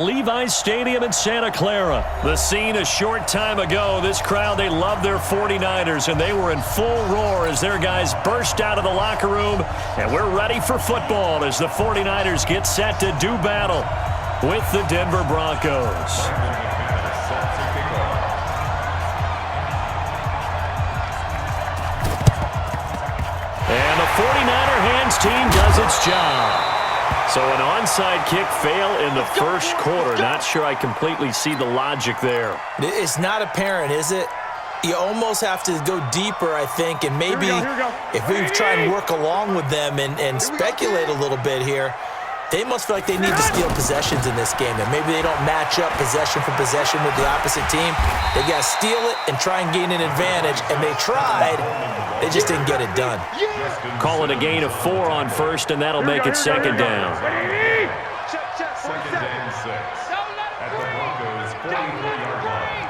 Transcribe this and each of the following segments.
Levi's Stadium in Santa Clara. The scene a short time ago. This crowd, they love their 49ers, and they were in full roar as their guys burst out of the locker room. And we're ready for football as the 49ers get set to do battle with the Denver Broncos. And the 49er hands team does its job. So an onside kick fail in the first quarter. Not sure I completely see the logic there. It's not apparent, is it? You almost have to go deeper, I think, and maybe if we try and work along with them and speculate a little bit here, they must feel like they need to steal possessions in this game. And maybe they don't match up possession for possession with the opposite team. They got to steal it and try and gain an advantage. And they tried. They just didn't get it done. Call it a gain of 4 on first, and that'll make it second down. Second and 6 at the Broncos' 44-yard line.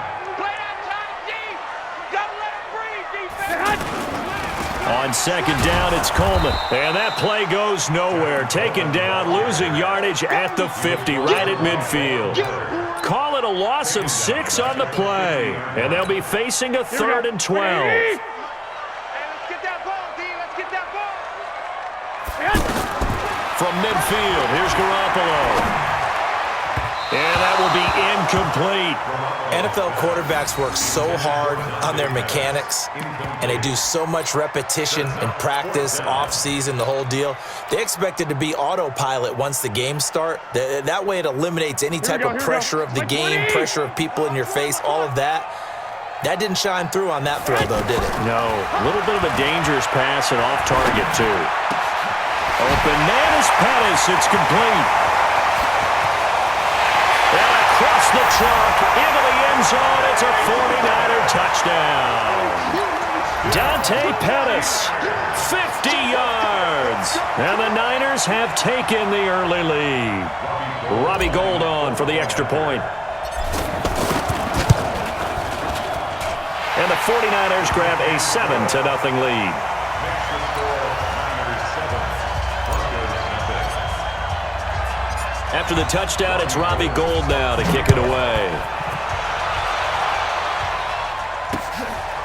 On second down, it's Coleman. And that play goes nowhere. Taken down, losing yardage at the 50, right at midfield. Call it a loss of 6 on the play. And they'll be facing a 3rd and 12. From midfield, here's Garoppolo. And that will be incomplete. NFL quarterbacks work so hard on their mechanics, and they do so much repetition and practice, off-season, the whole deal. They expect it to be autopilot once the games start. That way it eliminates any type of pressure of the game, pressure of people in your face, all of that. That didn't shine through on that throw, though, did it? No. A little bit of a dangerous pass and off target, too. Open man is Pettis. It's complete. And across the chalk, into the end zone. It's a 49er touchdown. Dante Pettis, 50 yards. And the Niners have taken the early lead. Robbie Gould on for the extra point. And the 49ers grab a 7-0 lead. After the touchdown, it's Robbie Gould now to kick it away.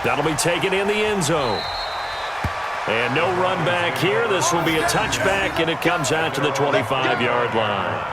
That'll be taken in the end zone. And no run back here. This will be a touchback, and it comes out to the 25-yard line.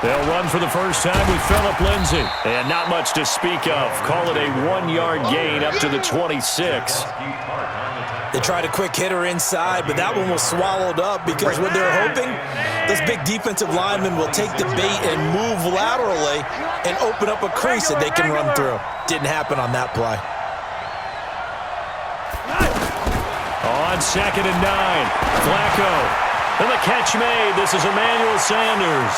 They'll run for the first time with Phillip Lindsay. And not much to speak of. Call it a 1-yard gain up to the 26. They tried a quick hitter inside, but that one was swallowed up because what they're hoping, this big defensive lineman will take the bait and move laterally and open up a crease that they can run through. Didn't happen on that play. On 2nd and 9, Flacco. And the catch made. This is Emmanuel Sanders.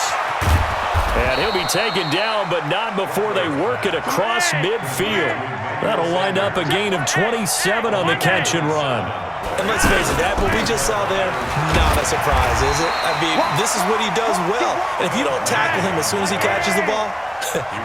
And he'll be taken down, but not before they work it across midfield. That'll wind up a gain of 27 on the catch and run. And let's face it, that what we just saw there, not a surprise, is it? I mean, this is what he does well. And if you don't tackle him as soon as he catches the ball,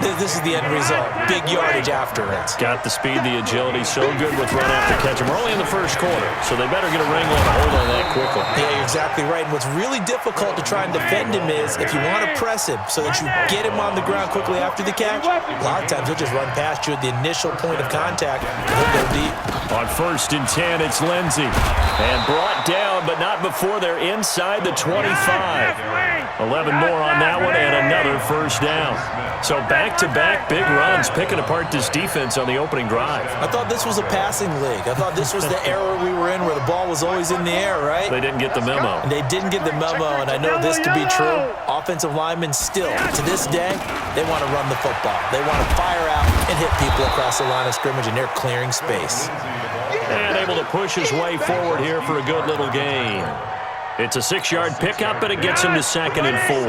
this is the end result. Big yardage after it. Got the speed, the agility, so good with run after catch. And we're only in the first quarter, so they better get a wrangle and a hold on that quickly. Yeah, you're exactly right. And what's really difficult to try and defend him is if you want to press him so that you get him on the ground quickly after the catch, a lot of times he'll just run past you at the initial point of contact and he'll go deep. On 1st and 10, it's Lindsay. And brought down, but not before they're inside the 25. 11 more on that one and another first down. So back-to-back big runs, picking apart this defense on the opening drive. I thought this was a passing league. I thought this was the era we were in where the ball was always in the air, right? They didn't get the memo. And they didn't get the memo, and I know this to be true. Offensive linemen still, to this day, they want to run the football. They want to fire out and hit people across the line of scrimmage, and they're clearing space. And able to push his way forward here for a good little gain. It's a 6-yard pickup, but it gets him to 2nd and 4.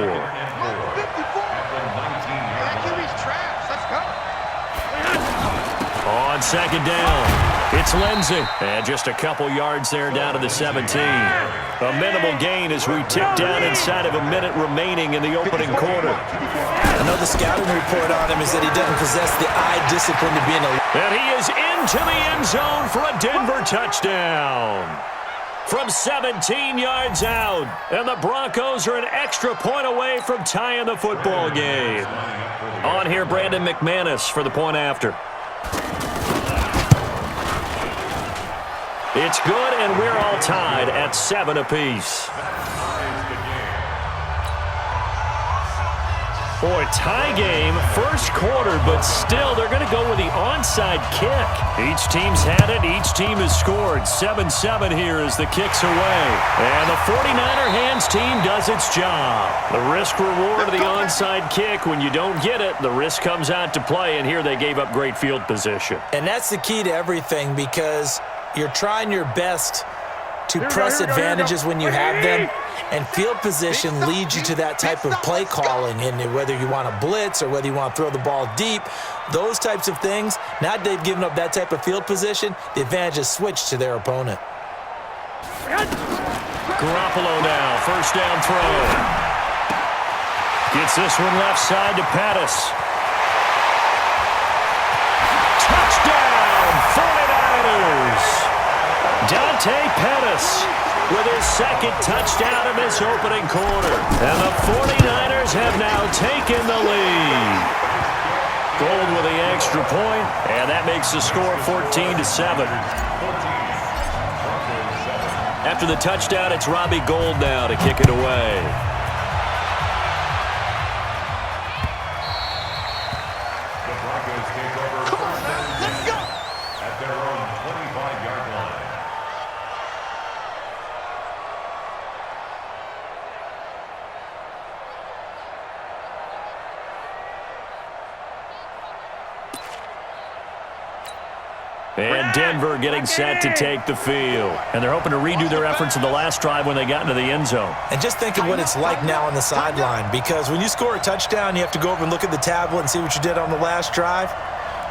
on second down. It's Lindsey. And just a couple yards there down to the 17. A minimal gain as we tick down inside of a minute remaining in the opening quarter. I know the scouting report on him is that he doesn't possess the eye discipline to be in a... And he is into the end zone for a Denver touchdown. From 17 yards out. And the Broncos are an extra point away from tying the football game. On here, Brandon McManus for the point after. It's good, and we're all tied at 7 apiece. Boy, tie game, first quarter, but still they're going to go with the onside kick. Each team's had it. Each team has scored. 7-7 here as the kick's away. And the 49er hands team does its job. The risk-reward of the onside kick, when you don't get it, the risk comes out to play, and here they gave up great field position. And that's the key to everything because you're trying your best to press advantages when you have them, and field position leads you to that type of play calling. And whether you want to blitz or whether you want to throw the ball deep, those types of things, now that they've given up that type of field position, the advantage is switched to their opponent. Garoppolo now, first down throw. Gets this one left side to Pettis. Touchdown, 49ers! Dante Pettis with his second touchdown in this opening quarter. And the 49ers have now taken the lead. Gold with the extra point, and that makes the score 14-7. After the touchdown, it's Robbie Gould now to kick it away. And Denver getting set to take the field. And they're hoping to redo their efforts in the last drive when they got into the end zone. And just think of what it's like now on the sideline, because when you score a touchdown, you have to go over and look at the tablet and see what you did on the last drive.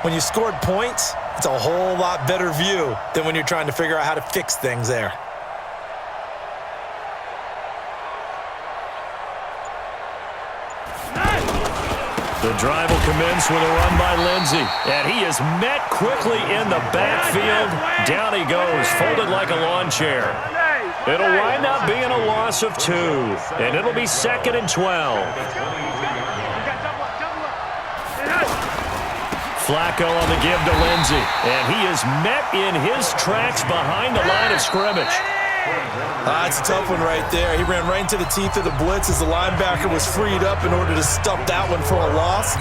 When you scored points, it's a whole lot better view than when you're trying to figure out how to fix things there. The drive will commence with a run by Lindsey. And he is met quickly in the backfield. Down he goes, folded like a lawn chair. It'll wind up being a loss of 2. And it'll be 2nd and 12. Flacco on the give to Lindsey. And he is met in his tracks behind the line of scrimmage. It's a tough one right there. He ran right into the teeth of the blitz as the linebacker was freed up in order to stump that one for a loss.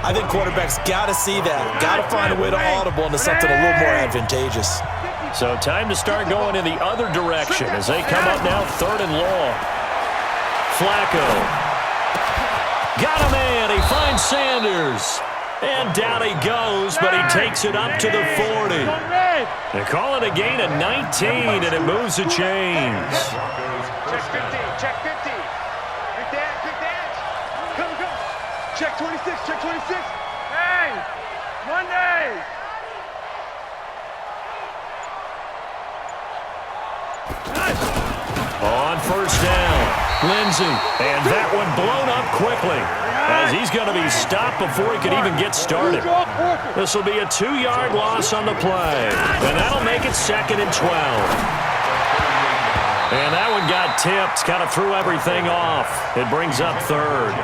I think quarterbacks got to see that. Got to find a way to audible into something a little more advantageous. So time to start going in the other direction as they come up now 3rd and long. Flacco. Got a man. He finds Sanders. And down he goes, but he takes it up to the 40. They call it a gain of 19, and it moves the chains. Check 50, check 50. Big dance. Come. Check 26, check 26. Hey, Monday. On first down, Lindsey, and that one blown up quickly as he's going to be stopped before he could even get started. This will be a 2-yard loss on the play, and that'll make it 2nd and 12. And that one got tipped, kind of threw everything off. It brings up 3rd.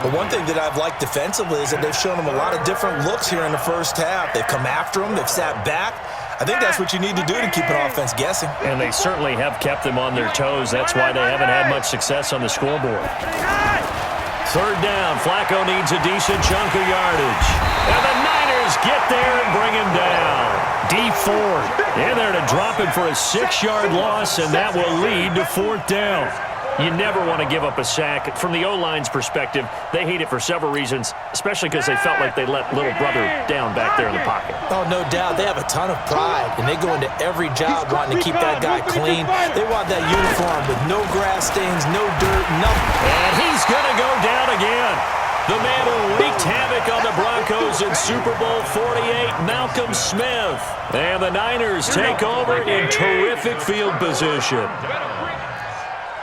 But one thing that I've liked defensively is that they've shown him a lot of different looks here in the first half. They've come after him. They've sat back. I think that's what you need to do to keep an offense guessing. And they certainly have kept them on their toes. That's why they haven't had much success on the scoreboard. 3rd down. Flacco needs a decent chunk of yardage. And the Niners get there and bring him down. D Ford in there to drop him for a 6-yard loss, and that will lead to 4th down. You never want to give up a sack. From the O-line's perspective, they hate it for several reasons, especially because they felt like they let little brother down back there in the pocket. Oh, no doubt. They have a ton of pride, and they go into every job wanting to keep that guy clean. They want that uniform with no grass stains, no dirt, nothing. And he's going to go down again. The man who wreaked havoc on the Broncos in Super Bowl 48, Malcolm Smith. And the Niners take over in terrific field position. You better bring it.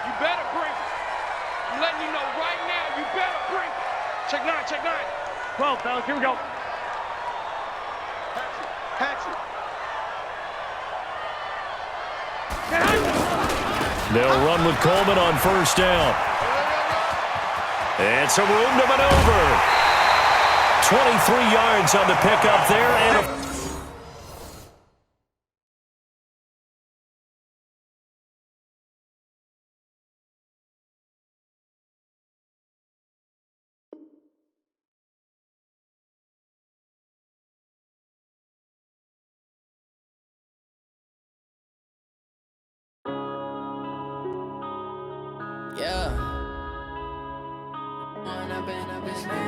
You better bring it. I'm letting you know right now, you better bring it. Check 9, check 9. 12, fellas, here we go. Patch it. They'll run with Coleman on first down. And some room to maneuver. 23 yards on the pickup there. And Yeah. I've been